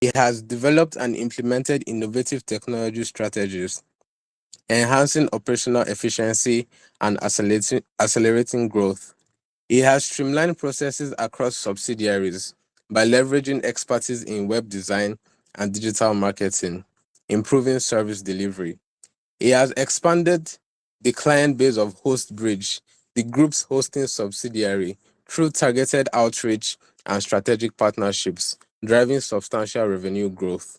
He has developed and implemented innovative technology strategies, enhancing operational efficiency and accelerating growth. He has streamlined processes across subsidiaries by leveraging expertise in web design and digital marketing, improving service delivery. He has expanded the client base of HostBridge, the group's hosting subsidiary, through targeted outreach and strategic partnerships, driving substantial revenue growth.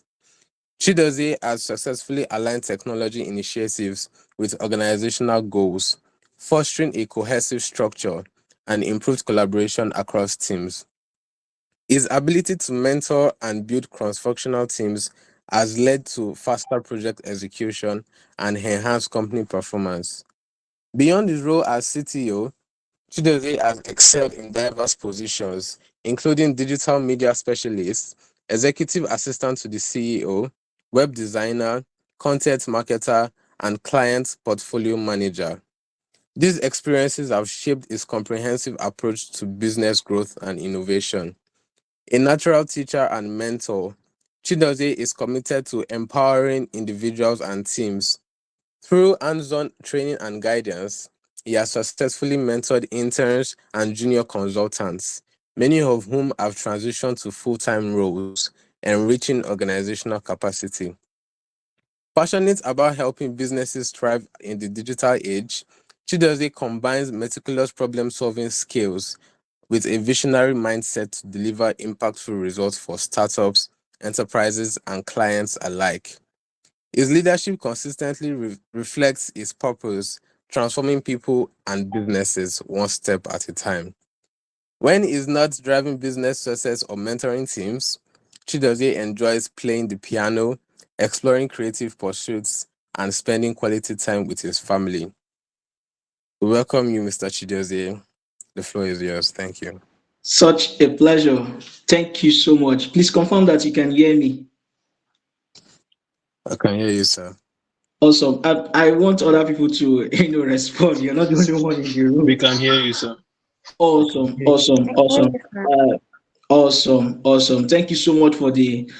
Chidozie has successfully aligned technology initiatives with organizational goals, fostering a cohesive structure and improved collaboration across teams. His ability to mentor and build cross-functional teams has led to faster project execution and enhanced company performance. Beyond his role as CTO, Chidozie has excelled in diverse positions, including digital media specialist, executive assistant to the CEO, web designer, content marketer, and client portfolio manager. These experiences have shaped his comprehensive approach to business growth and innovation. A natural teacher and mentor, Chidozie is committed to empowering individuals and teams. Through hands-on training and guidance, he has successfully mentored interns and junior consultants, many of whom have transitioned to full-time roles, enriching organizational capacity. Passionate about helping businesses thrive in the digital age, Chidozie combines meticulous problem-solving skills with a visionary mindset to deliver impactful results for startups, enterprises, and clients alike. His leadership consistently reflects his purpose, transforming people and businesses one step at a time. When he's not driving business success or mentoring teams, Chidozie enjoys playing the piano, exploring creative pursuits, and spending quality time with his family. We welcome you, Mr. Chidozie. The floor is yours. Thank you. Such a pleasure. Thank you so much. Please confirm that you can hear me. I can hear you, sir. Awesome. I want other people to respond. You're not the only one in the We room. can hear you, sir. Awesome, awesome, awesome. Awesome, awesome. Thank you so much for the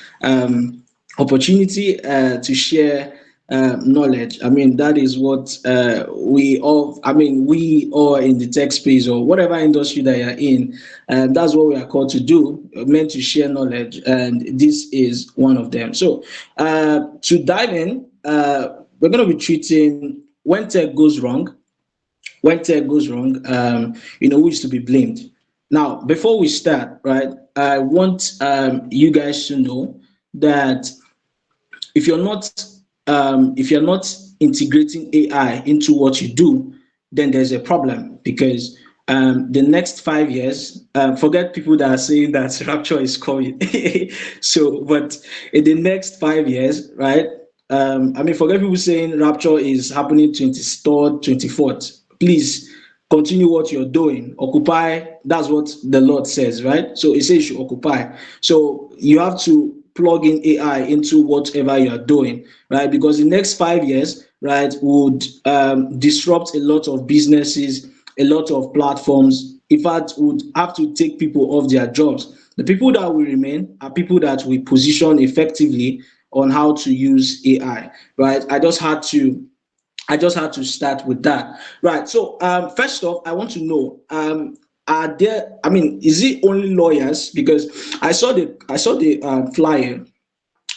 opportunity to share knowledge. I mean, that is what we all in the tech space or whatever industry that you're in, that's what we are called to do, meant to share knowledge. And this is one of them. So, to dive in, we're going to be treating when tech goes wrong. When tech goes wrong, who is to be blamed? Now, before we start, right, I want you guys to know that if you're not integrating AI into what you do, then there's a problem because the next 5 years, forget people that are saying that rapture is coming. So, but in the next 5 years, right? Forget people saying rapture is happening 23rd, 24th. Please continue what you're doing. Occupy. That's what the Lord says, right? So it says you should occupy. So you have to plug in AI into whatever you are doing, right? Because the next 5 years, right, would disrupt a lot of businesses, a lot of platforms. In fact, would have to take people off their jobs. The people that will remain are people that we position effectively on how to use AI, right? I just had to start with that. Right. So first off, I want to know, are there, is it only lawyers? Because I saw the flyer,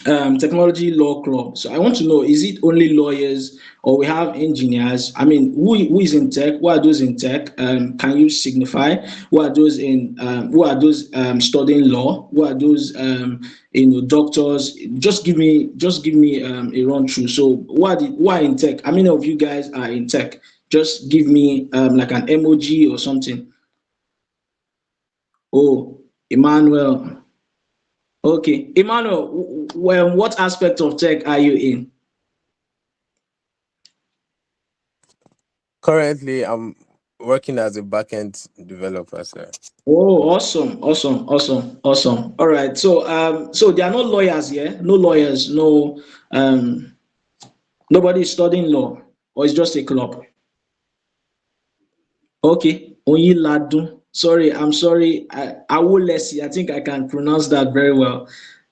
technology law club. So I want to know, is it only lawyers or we have engineers? Who is in tech? Who are those in tech? Can you signify who are those studying law? Who are those doctors? Just give me a run through. So who are in tech? How many of you guys are in tech? Just give me like an emoji or something. Oh, Emmanuel. Okay, Emmanuel, well, what aspect of tech are you in? Currently, I'm working as a backend developer, sir. Oh, awesome, awesome, awesome, awesome. All right. So there are no lawyers here, no lawyers, um, nobody is studying law, or it's just a club. Okay, Onyiladun. Sorry, I'm sorry. Awolesi, I think I can pronounce that very well.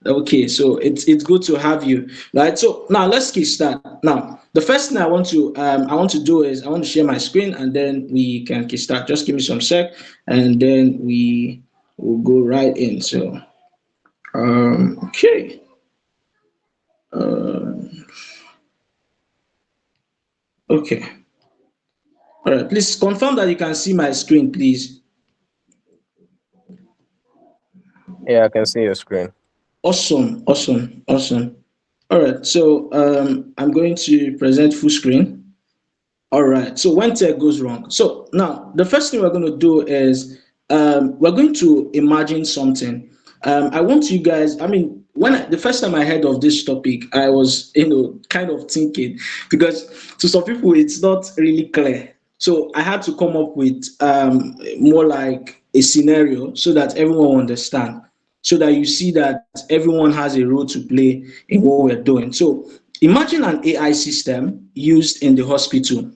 Okay, so it's good to have you, right? So now let's get start. Now, the first thing I want to do is I want to share my screen and then we can get start. Just give me some sec, and then we will go right in. So okay, okay, all right. Please confirm that you can see my screen, please. Yeah, I can see your screen. Awesome, awesome, awesome. All right, so I'm going to present full screen. All right. So when tech goes wrong. So now the first thing we're going to do is we're going to imagine something. I want you guys. I mean, the first time I heard of this topic, I was kind of thinking because to some people it's not really clear. So I had to come up with more like a scenario so that everyone will understand. So that you see that everyone has a role to play in what we're doing. So imagine an AI system used in the hospital,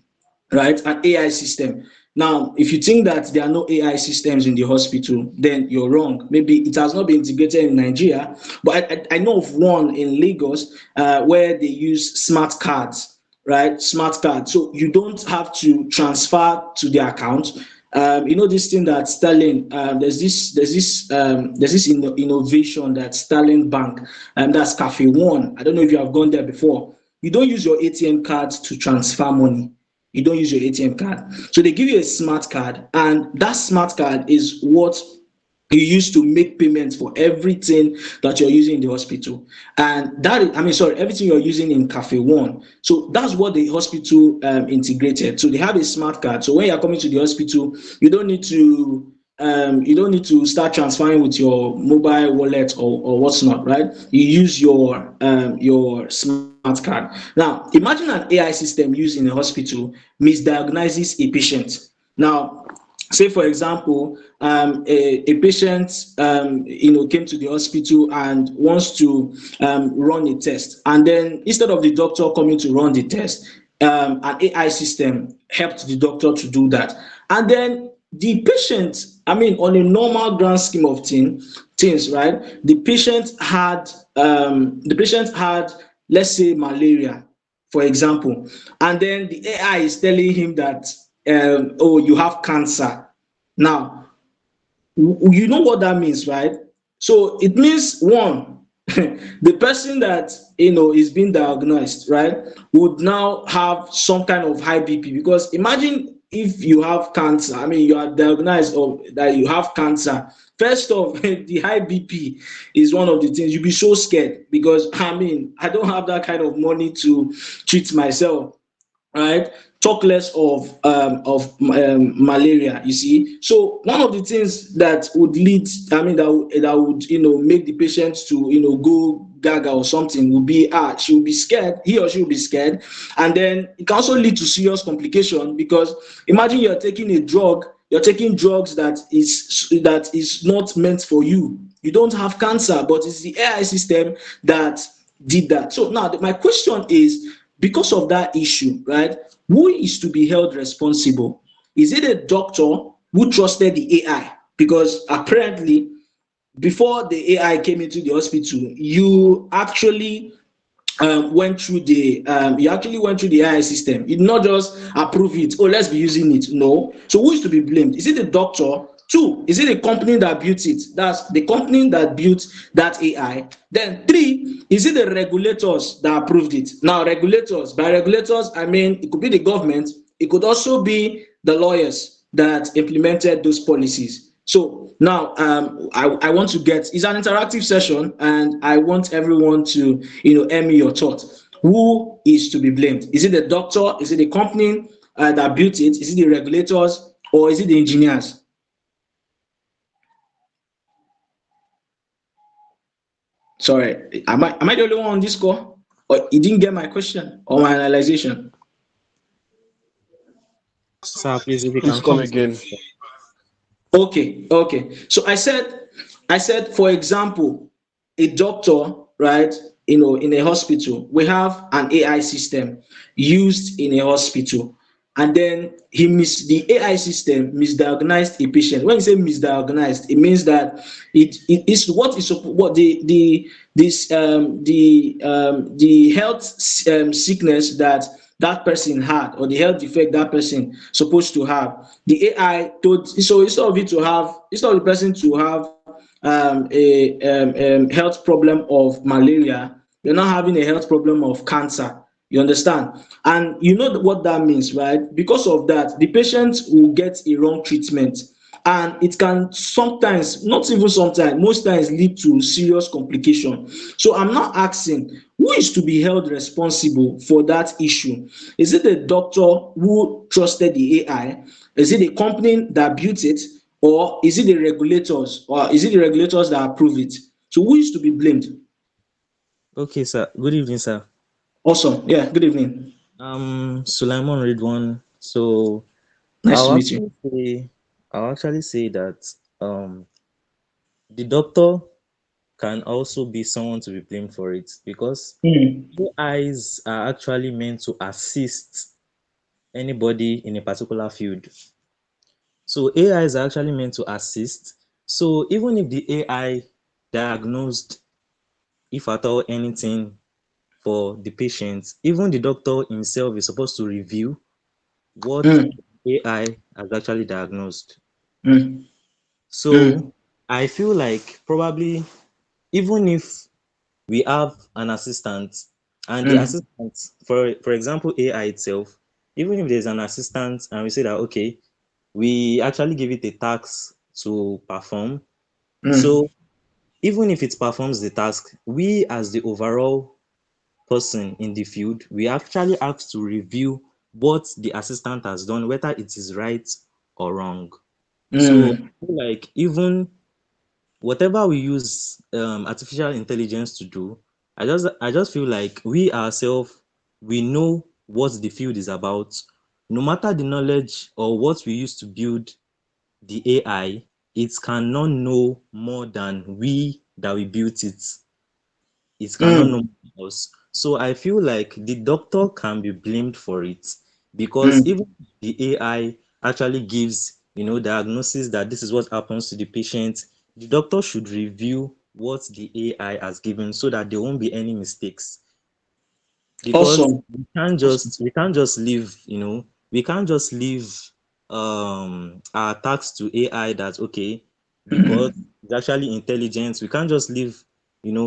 right? An AI system. Now, if you think that there are no AI systems in the hospital, then you're wrong. Maybe it has not been integrated in Nigeria, but I know of one in Lagos where they use smart cards, right? Smart cards. So you don't have to transfer to the account. This thing that Sterling, there's this innovation that Sterling Bank, that's Cafe One. I don't know if you have gone there before. You don't use your ATM card to transfer money. You don't use your ATM card. So they give you a smart card, and that smart card is what you use to make payments for everything that you're using in the hospital. And that is, I mean, sorry, everything you're using in Cafe One. So that's what the hospital integrated. So they have a smart card. So when you're coming to the hospital, you don't need to start transferring with your mobile wallet or what's not, right? You use your smart card. Now, imagine an AI system used in a hospital misdiagnoses a patient. Now, say for example, a patient came to the hospital and wants to run a test, and then instead of the doctor coming to run the test, an AI system helped the doctor to do that. And then the patient, I mean, on a normal grand scheme of things, right? The patient had, let's say, malaria, for example, and then the AI is telling him that, oh, you have cancer. Now, you know what that means, right? So it means one, the person that is being diagnosed, right, would now have some kind of high BP, because imagine if you have cancer. I mean, you are diagnosed of that you have cancer. First off, the high BP is one of the things you'll be so scared, because I mean, I don't have that kind of money to treat myself, right? Talk less of malaria. You see, so one of the things that would lead, I mean, that would make the patient to go gaga or something would be, she will be scared, he or she will be scared, and then it can also lead to serious complication, because imagine you're taking drugs that is not meant for you. You don't have cancer, but it's the AI system that did that. So now my question is, because of that issue, right? Who is to be held responsible? Is it a doctor who trusted the AI? Because apparently, before the AI came into the hospital, you actually went through the AI system. You did not just approve it. Oh, let's be using it. No. So who is to be blamed? Is it the doctor? Two, is it the company that built it? That's the company that built that AI. Then three, is it the regulators that approved it? Now, by regulators, I mean, it could be the government. It could also be the lawyers that implemented those policies. So now, I want to get, it's an interactive session, and I want everyone to, air me your thoughts. Who is to be blamed? Is it the doctor? Is it the company that built it? Is it the regulators? Or is it the engineers? Sorry, am I the only one on this call? Or you didn't get my question or my analyzation? Sir, please, if you Please can come come again. again. Okay, okay. So I said, for example, a doctor, right? In a hospital, we have an AI system used in a hospital. and then the AI system misdiagnosed a patient. When you say misdiagnosed, it means that it is what is what the health sickness that that person had, or the health defect that person supposed to have. The AI told, so instead of the person to have a health problem of malaria, you're not having a health problem of cancer. You understand? And you know what that means, right? Because of that, the patient will get a wrong treatment, and it can sometimes, not even sometimes, most times lead to serious complication. So I'm not asking who is to be held responsible for that issue. Is it the doctor who trusted the AI? Is it the company that built it? Or is it the regulators? Or is it the regulators that approve it? So who is to be blamed? Okay, sir. Good evening, sir. Awesome. Yeah, good evening. Sulaiman Ridwan. So Nice to I'll meet you. actually say, I'll actually say that um, the doctor can also be someone to be blamed for it, because Mm, AIs are actually meant to assist anybody in a particular field. So AIs are actually meant to assist. So even if the AI diagnosed, if at all, anything for the patient, even the doctor himself is supposed to review what mm, AI has actually diagnosed. mm, So mm, I feel like probably, even if we have an assistant, and the mm, assistant, for example, AI itself, even if there's an assistant and we say that okay, we actually give it a task to perform. mm, So even if it performs the task, we as the overall person in the field, we actually have to review what the assistant has done, whether it is right or wrong. So mm, I feel like even whatever we use artificial intelligence to do, I just feel like we ourselves, we know what the field is about. No matter the knowledge or what we use to build the AI, it cannot know more than we that we built it. It cannot know mm, more than us. So I feel like the doctor can be blamed for it, because mm, even the AI actually gives, diagnosis that this is what happens to the patient, the doctor should review what the AI has given so that there won't be any mistakes. Because awesome. we can't Awesome. just leave, we can't just leave our tasks to AI, that okay, because Mm, it's actually intelligent, we can't just leave,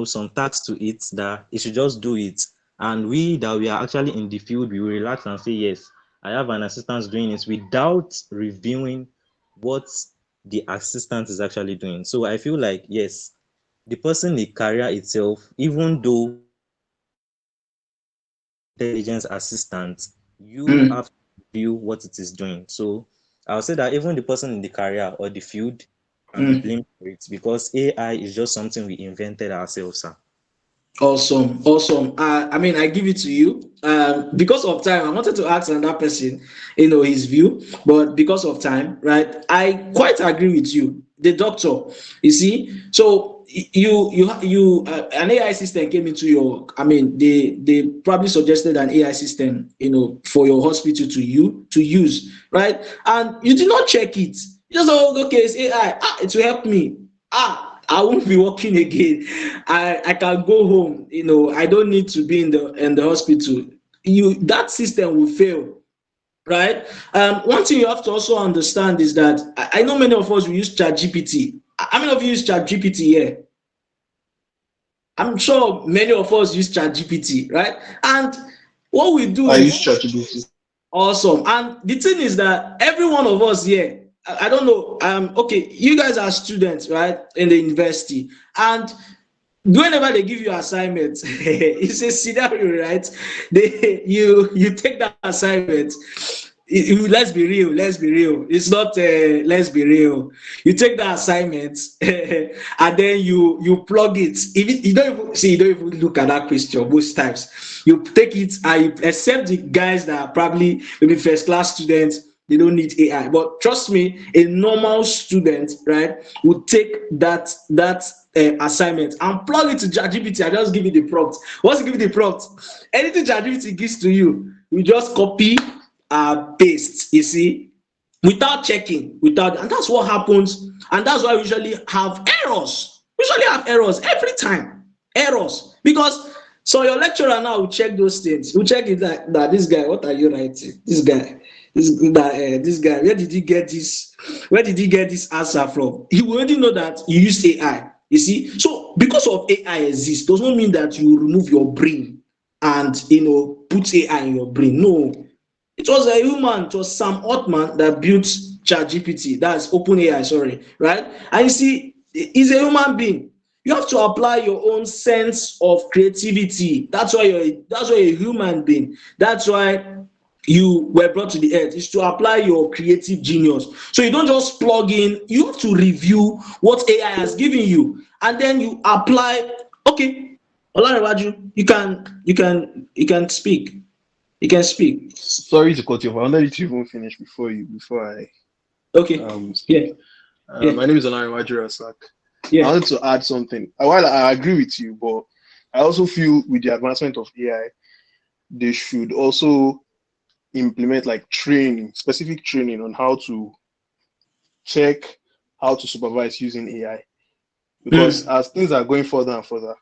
some tasks to it, that it should just do it, and we that we are actually in the field, we will relax and say yes, I have an assistant doing it, without reviewing what the assistant is actually doing. So I feel like yes, the person in the career itself, even though intelligence assistant, you mm. have to view what it is doing. So I'll say that even the person in the career or the field can be Mm. blamed for it, because AI is just something we invented ourselves, sir. Awesome, awesome. I mean, I give it to you. Because of time, I wanted to ask another person, his view, but because of time, right? I quite agree with you. The doctor, you see, so an AI system came into your. I mean, they probably suggested an AI system, for your hospital to use, right? And you did not check it. You just, oh, okay, it's AI. It will help me. I won't be working again. I can go home. I don't need to be in the hospital. That system will fail, right? One thing you have to also understand is that I know many of us will use ChatGPT. How many of you use ChatGPT here? I'm sure many of us use ChatGPT, right? And what we do I use is ChatGPT. awesome. And the thing is that every one of us here, I don't know, okay, you guys are students, right, in the university, and whenever they give you assignments, it's a scenario, right? You take that assignment. Let's be real. Let's be real. It's not. Let's be real. You take that assignment and then you plug it. You don't even see. You don't even look at that question most times. You take it and except the guys that are probably maybe first class students, they don't need AI. But trust me, a normal student, right, would take that assignment and plug it to ChatGPT and just give it the prompt. Once you give it the prompt, anything ChatGPT gives to you, you just copy based, you see, without checking, and that's what happens, and that's why we usually have errors. We usually have errors every time, errors, because so your lecturer now will check those things. Will check it that this guy, what are you writing? This guy, where did he get this? Where did he get this answer from? He will already know that you use AI. You see, so because of AI exists, does not mean that you remove your brain and put AI in your brain. No, it was a human. It was Sam Altman that built ChatGPT. That's OpenAI, sorry, right? And you see, he's a human being. You have to apply your own sense of creativity. That's why you're a human being. That's why you were brought to the earth, is to apply your creative genius. So you don't just plug in. You have to review what AI has given you, and then you apply. Okay, Olanrewaju, you can speak. You can speak. Sorry to cut you off. I wanted you to even finish before I Okay. speak. Yeah. My name is Olanrewaju Rasak. Yeah. I wanted to add something. While I agree with you, but I also feel with the advancement of AI, they should also implement like specific training on how to check, how to supervise using AI. Because as things are going further and further,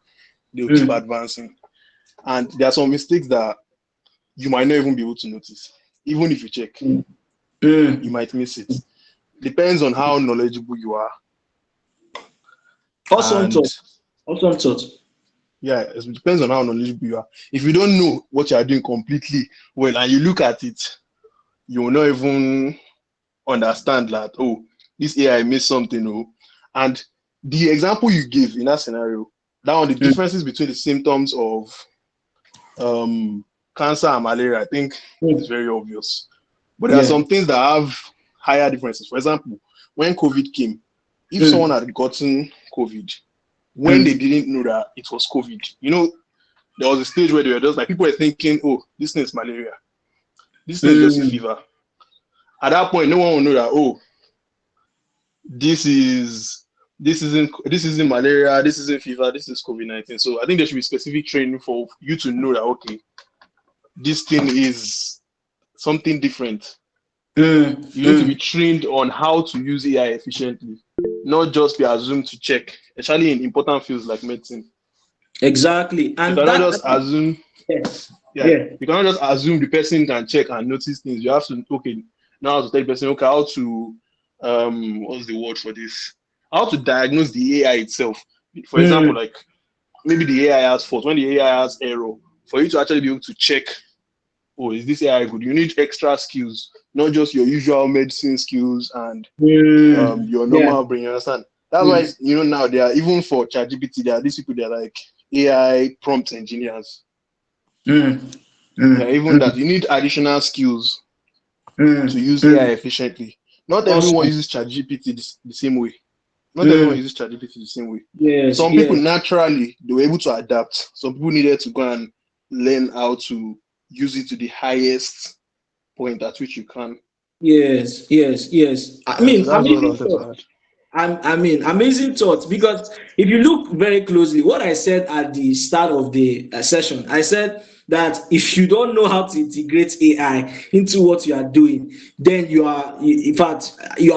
they'll keep advancing. And there are some mistakes that you might not even be able to notice. Even if you check, you might miss it. Depends on how knowledgeable you are. Awesome thought. Yeah, it depends on how knowledgeable you are. If you don't know what you are doing completely well and you look at it, you will not even understand that, oh, this AI missed something. Oh. And the example you gave in that scenario, that one, the differences between the symptoms of cancer and malaria, I think is very obvious. But there are some things that have higher differences. For example, when COVID came, if someone had gotten COVID, when they didn't know that it was COVID, there was a stage where they were just like, people were thinking, oh, this thing is malaria. This thing is just a fever. At that point, no one will know that, oh, this isn't malaria, this isn't fever, this is COVID-19. So I think there should be specific training for you to know that, okay, this thing is something different. You need to be trained on how to use AI efficiently, not just be assumed to check, especially in important fields like medicine. Exactly. And you cannot just assume. You cannot just assume the person can check and notice things. You have to, now to tell the person, how to what's the word for this? How to diagnose the AI itself. For example, like maybe the AI has fault. When the AI has error, for you to actually be able to check, oh, is this AI good? You need extra skills, not just your usual medicine skills and your normal brain. You understand? That's why now they are, even for ChatGPT, there are these people, they're like AI prompt engineers. Even that you need additional skills to use AI efficiently. Not everyone uses ChatGPT the same way. Not everyone uses ChatGPT the same way. Some people naturally, they were able to adapt. Some people needed to go and learn how to use it to the highest point at which you can. Yes. I mean, amazing thought, because if you look very closely, what I said at the start of the session, I said that if you don't know how to integrate AI into what you are doing, then you are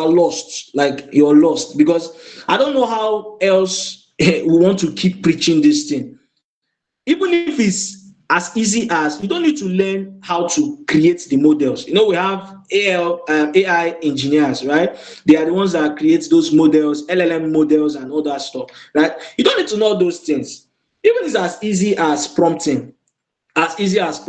lost. Like, you're lost, because I don't know how else we want to keep preaching this thing. Even if it's as easy as, you don't need to learn how to create the models. We have AI engineers, right? They are the ones that create those models, LLM models and all that stuff, right? You don't need to know those things. Even it's as easy as prompting, as easy as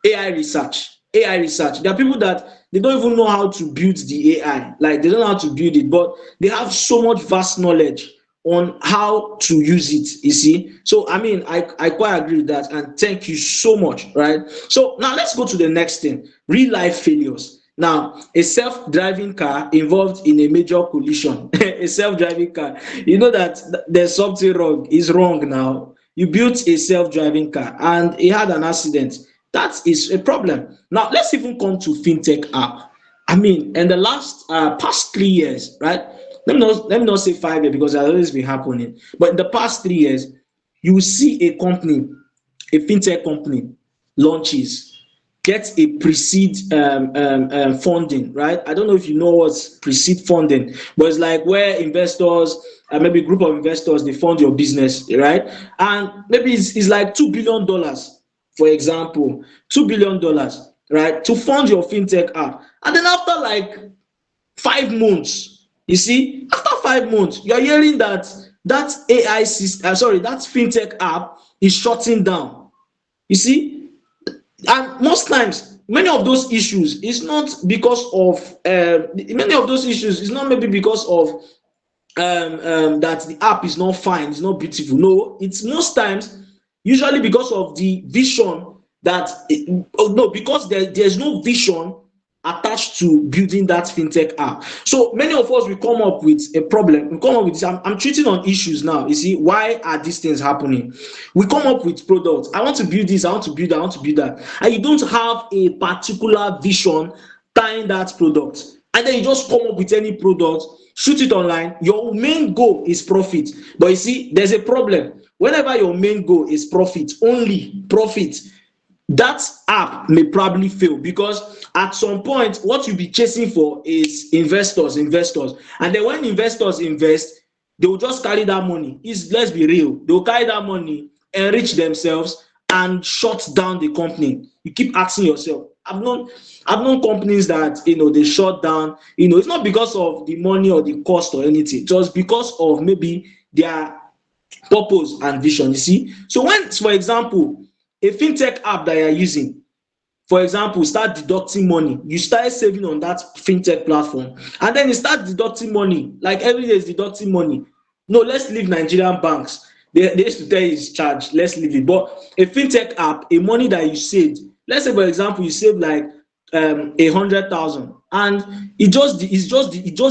AI research. There are people that they don't even know how to build the AI. Like, they don't know how to build it, but they have so much vast knowledge on how to use it, you see. So I mean, I quite agree with that, and thank you so much, right? So now let's go to the next thing: real life failures. Now, a self-driving car involved in a major collision. A self-driving car, that there's something wrong. It's wrong. Now, you built a self-driving car and it had an accident. That is a problem. Now let's even come to fintech app. I mean, in the last past 3 years, right? Let me not say 5 years, because it has always been happening. But in the past 3 years, you will see a company, a fintech company, launches. get a pre-seed funding, right? I don't know if you know what's pre-seed funding, but it's like where investors, maybe a group of investors, they fund your business, right? And maybe it's like $2 billion, for example, $2 billion, right, to fund your fintech app. And then after like 5 months, you see, after 5 months, you're hearing that that AI system, that fintech app is shutting down. You see, and most times, many of those issues is not because of maybe because of that the app is not fine, it's not beautiful. No, it's most times usually because of the vision because there's no vision attached to building that fintech app. So many of us, we come up with a problem. We come up with this. I'm treating on issues now. You see, why are these things happening? We come up with products. I want to build this. I want to build that. I want to build that. And you don't have a particular vision tying that product. And then you just come up with any product, shoot it online. Your main goal is profit. But you see, there's a problem. Whenever your main goal is profit, only profit, that app may probably fail, because at some point what you'll be chasing for is investors. And then when investors invest, they will just carry that money. Let's be real, they'll carry that money, enrich themselves, and shut down the company. You keep asking yourself, I've known companies that they shut down. It's not because of the money or the cost or anything, just because of maybe their purpose and vision. You see, so when, for example, a fintech app that you're using, for example, start deducting money, you start saving on that fintech platform, and then you start deducting money, like every day is deducting money. No, let's leave Nigerian banks. They used to tell you it's charged, let's leave it. But a fintech app, a money that you saved, let's say for example you saved like 100,000, and it just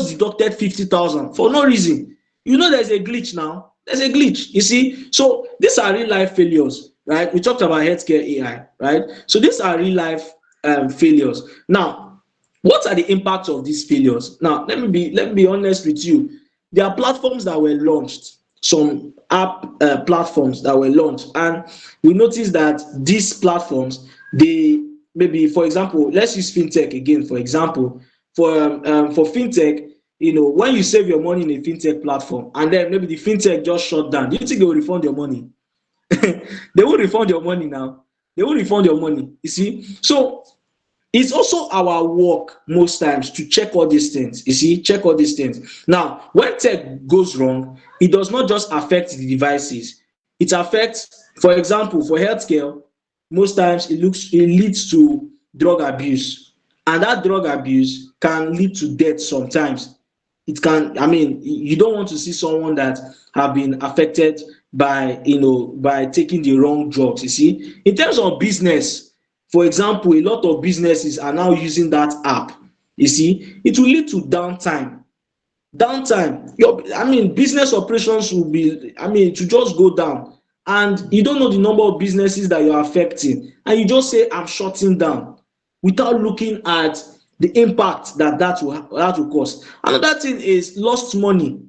deducted 50,000 for no reason. There's a glitch now. There's a glitch, you see. So these are real life failures, right? We talked about healthcare AI, right? So these are real life failures. Now, what are the impacts of these failures? Now, let me be honest with you. There are platforms that were launched, some app platforms that were launched, and we noticed that these platforms, they maybe, for example, let's use fintech again. For example, for fintech, when you save your money in a fintech platform, and then maybe the fintech just shut down, do you think they will refund your money? They will refund your money now. They will refund your money. You see, so it's also our work most times to check all these things. You see, check all these things. Now, when tech goes wrong, it does not just affect the devices. It affects, for example, for healthcare, most times it leads to drug abuse, and that drug abuse can lead to death sometimes. It can, you don't want to see someone that have been affected by taking the wrong drugs. You see, in terms of business, for example, a lot of businesses are now using that app. You see, it will lead to downtime. Business operations will be, to just go down, and you don't know the number of businesses that you're affecting, and you just say, I'm shutting down, without looking at the impact that will cause. Another thing is lost money.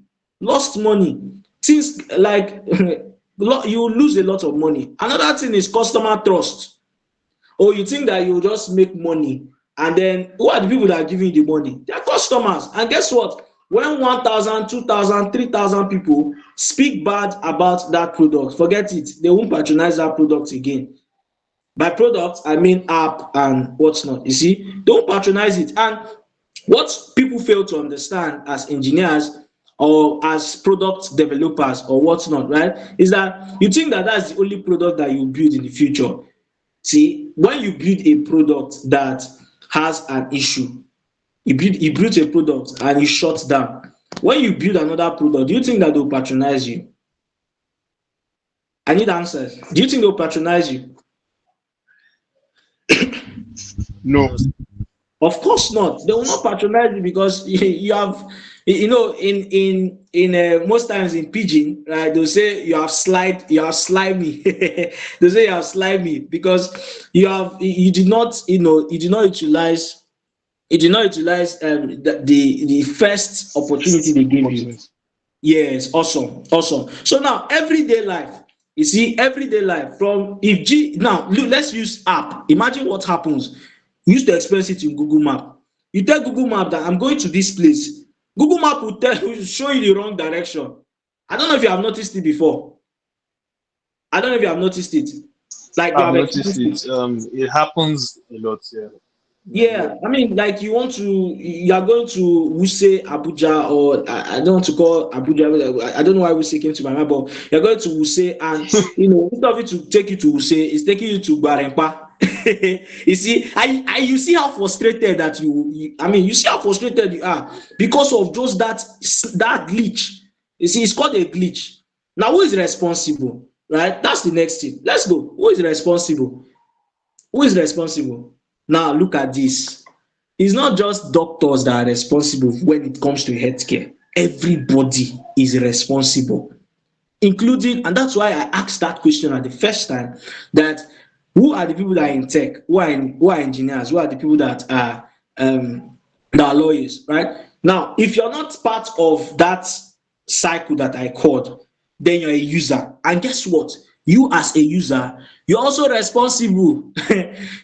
Things like you lose a lot of money. Another thing is customer trust. Or you think that you just make money, and then who are the people that are giving you the money? They are customers. And guess what? When 1,000, 2,000, 3,000 people speak bad about that product, forget it. They won't patronize that product again. By product, I mean app and what's not. You see, don't patronize it. And what people fail to understand as engineers or as product developers or what's not, right, is that you think that that's the only product that you build in the future. See, when you build a product that has an issue, you build a product and you shut down. When you build another product, do you think that they'll patronize you? I need answers. Do you think they'll patronize you? No. Of course not. They will not patronize you, because you have, in most times in pidgin, right, they'll say you have slimy. They'll say you have slimy because you did not utilize the first opportunity they gave you. Yes, awesome. So now everyday life, You see, everyday life from if G now look, let's use app. Imagine what happens. You used to experience it in Google Map. You tell Google Map that I'm going to this place. Google Map will show you the wrong direction. I don't know if you have noticed it before. I don't know if you have noticed it. Like you I've have noticed experienced it. it. It happens a lot. Yeah. Yeah, I mean, like you are going to Wuse, Abuja, or I don't want to call Abuja. I don't know why Wuse came to my mind, but you're going to Wuse, and instead of it to take you to Wuse, it's taking you to Gwarempa. You see, you see how frustrated that you see how frustrated you are because of just that glitch. You see, it's called a glitch. Now, who is responsible? Right? That's the next thing. Let's go. Who is responsible? Who is responsible? Now look at this. It's not just doctors that are responsible when it comes to healthcare. Everybody is responsible, including, and that's why I asked that question at the first time, that who are the people that are in tech, who are engineers, who are the people that are lawyers, right? Now, if you're not part of that cycle that I called, then you're a user. And guess what? You as a user, you're also responsible.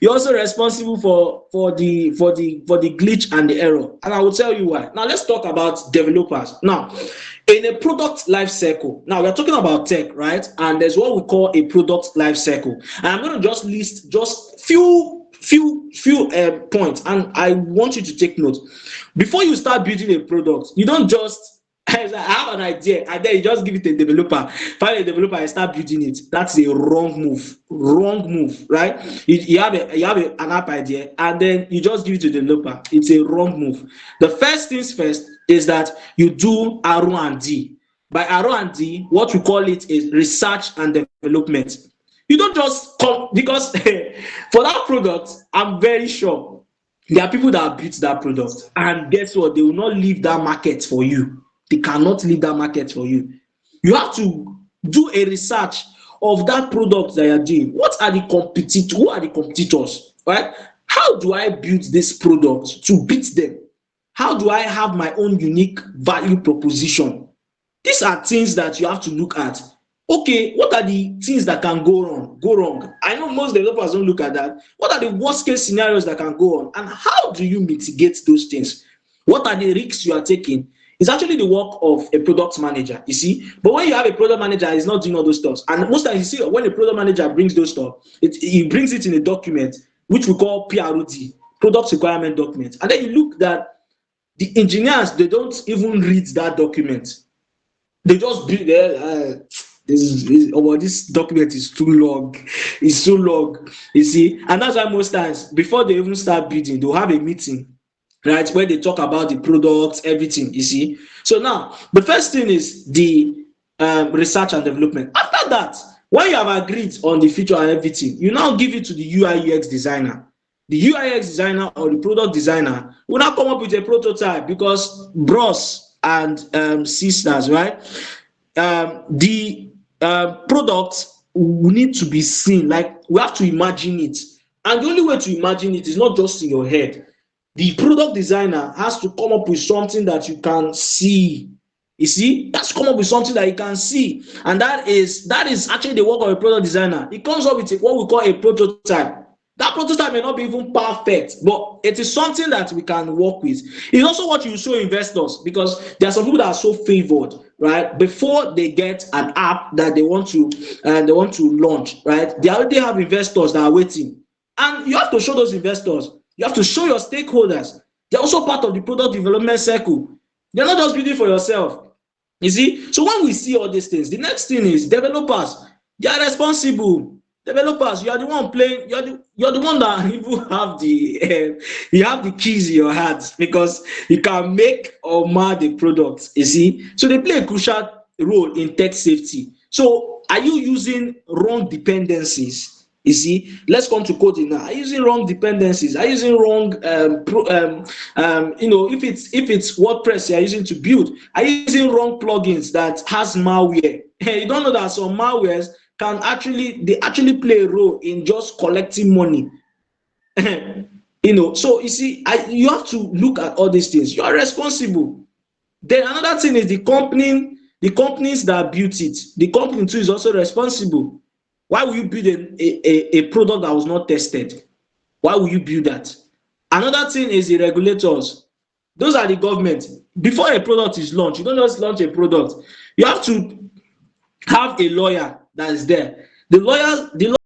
You're also responsible for the glitch and the error. And I will tell you why. Now let's talk about developers. Now, in a product life cycle, now we're talking about tech, right? And there's what we call a product life cycle. And I'm going to just list just few points, and I want you to take note. Before you start building a product, you don't just I have an idea, and then you just give it to a developer. Find a developer and start building it. That's a wrong move. Wrong move, right? You have an app idea, and then you just give it to the developer. It's a wrong move. The first things first is that you do R&D. By R&D, what we call it is research and development. You don't just come because for that product, I'm very sure there are people that have built that product, and guess what? They will not leave that market for you. They cannot leave that market for you. You have to do a research of that product that you're doing. What are the competitors? Who are the competitors? Right? How do I build this product to beat them? How do I have my own unique value proposition? These are things that you have to look at. Okay, what are the things that can go wrong? I know most developers don't look at that. What are the worst case scenarios that can go on? And how do you mitigate those things? What are the risks you are taking? It's actually the work of a product manager, you see. But when you have a product manager, he's not doing all those stuff. And most times, you see, when a product manager brings those stuff, he brings it in a document, which we call PROD, Product Requirement Document. And then you look that the engineers, they don't even read that document. They just build this document is too long. It's too long, you see. And that's why most times, before they even start building, they'll have a meeting, right, where they talk about the products, everything, you see. So now, the first thing is the research and development. After that, when you have agreed on the feature and everything, you now give it to the UI UX designer. The UI UX designer or the product designer will now come up with a prototype, because bros and sisters, right, the product will need to be seen. Like, we have to imagine it. And the only way to imagine it is not just in your head. The product designer has to come up with something that you can see. You see, that's come up with something that you can see, and that is actually the work of a product designer. He comes up with what we call a prototype. That prototype may not be even perfect, but it is something that we can work with. It's also what you show investors, because there are some people that are so favored, right? Before they get an app that they want to launch, right? They already have investors that are waiting, and you have to show those investors. You have to show your stakeholders. They're also part of the product development cycle. They're not just building for yourself. You see? So when we see all these things, the next thing is developers. They are responsible. Developers, you are the one playing. You're the one that even have the keys in your hands, because you can make or mar the product. You see? So they play a crucial role in tech safety. So are you using wrong dependencies? You see, let's come to coding now. Are you using wrong dependencies? Are you using wrong, if it's WordPress you are using to build, are you using wrong plugins that has malware? You don't know that some malwares can actually play a role in just collecting money. So you see, you have to look at all these things. You are responsible. Then another thing is the company the companies that built it, the company too is also responsible. Why will you build a product that was not tested? Why will you build that? Another thing is the regulators. Those are the government. Before a product is launched, you don't just launch a product. You have to have a lawyer that is there. The